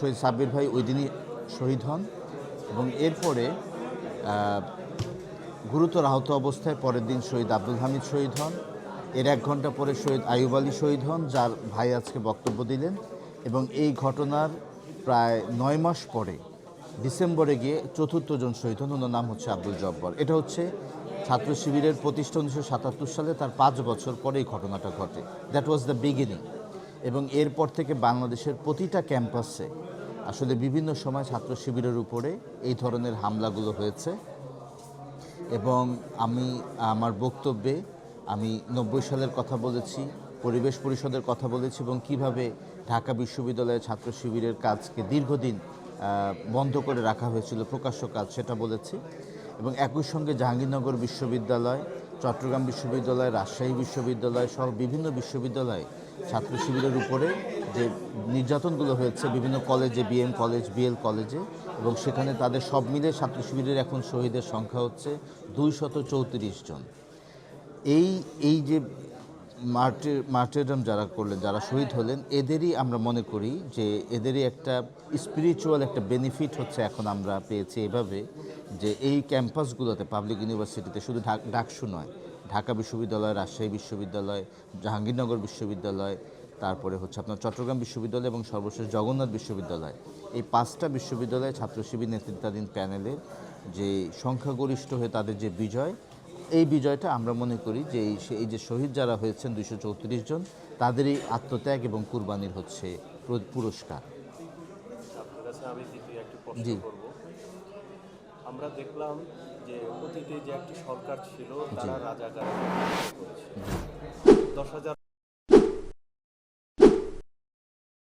শহীদ সাব্বির ভাই ওই দিনই শহীদ হন এবং এরপরে গুরুতর আহত অবস্থায় পরের দিন শহীদ আব্দুল হামিদ শহীদ হন। এর 1 ঘন্টা পরে শহীদ আইয়ুব আলী শহীদ হন, যার ভাই আজকে বক্তব্য দিলেন। এবং এই ঘটনার প্রায় 9 মাস পরে ডিসেম্বরে গিয়ে চতুর্থ জন শহীদ হন, ওনার নাম হচ্ছে আব্দুল জব্বার। এটা হচ্ছে ছাত্র শিবিরের প্রতিষ্ঠা 1977 সালে, তার 5 বছর পরে এই ঘটনাটা ঘটে। That was the beginning. এবং এরপর থেকে বাংলাদেশের প্রতিটা ক্যাম্পাসে আসলে বিভিন্ন সময় ছাত্র শিবিরের উপরে এই ধরনের হামলাগুলো হয়েছে। এবং আমি আমার বক্তব্যে আমি 90 সালের কথা বলেছি, পরিবেশ পরিষদের কথা বলেছি এবং কিভাবে ঢাকা বিশ্ববিদ্যালয়ের ছাত্র শিবিরের কাজকে দীর্ঘদিন বন্ধ করে রাখা হয়েছিল, প্রকাশ্য কাজ, সেটা বলেছি। এবং একই সঙ্গে জাহাঙ্গীরনগর বিশ্ববিদ্যালয়, চট্টগ্রাম বিশ্ববিদ্যালয়, রাজশাহী বিশ্ববিদ্যালয় সহ বিভিন্ন বিশ্ববিদ্যালয়ে ছাত্র শিবিরের উপরে যে নির্যাতনগুলো হয়েছে বিভিন্ন কলেজে, বিএম কলেজ, বিএল কলেজে, এবং সেখানে তাদের সব মিলে ছাত্র শিবিরের এখন শহীদের সংখ্যা হচ্ছে 234 জন। এই যে মার্টিরডম যারা করলেন, যারা শহীদ হলেন, এদেরই আমরা মনে করি যে এদেরই একটা স্পিরিচুয়াল একটা বেনিফিট হচ্ছে এখন আমরা পেয়েছি এভাবে, যে এই ক্যাম্পাসগুলোতে পাবলিক ইউনিভার্সিটিতে শুধু ডাকসু নয়, ঢাকা বিশ্ববিদ্যালয়, রাজশাহী বিশ্ববিদ্যালয়, জাহাঙ্গীরনগর বিশ্ববিদ্যালয়, তারপরে হচ্ছে আপনার চট্টগ্রাম বিশ্ববিদ্যালয় এবং সর্বশেষ জগন্নাথ বিশ্ববিদ্যালয়, এই 5টা বিশ্ববিদ্যালয়ে ছাত্র শিবির নেতৃত্বাধীন প্যানেলের যে সংখ্যাগরিষ্ঠ হয়ে তাদের যে বিজয়, এই বিজয়টা আমরা মনে করি যে এই যে শহীদ যারা হয়েছেন 234 জন, তাদেরই আত্মত্যাগ এবং কুরবানির হচ্ছে পুরস্কার। আপনার কাছে আমি দ্বিতীয় একটি প্রশ্ন জি। করব। আমরা দেখলাম যে অতীতে যে একটি সরকার ছিল, তারা রাজাকার করেছে 10,000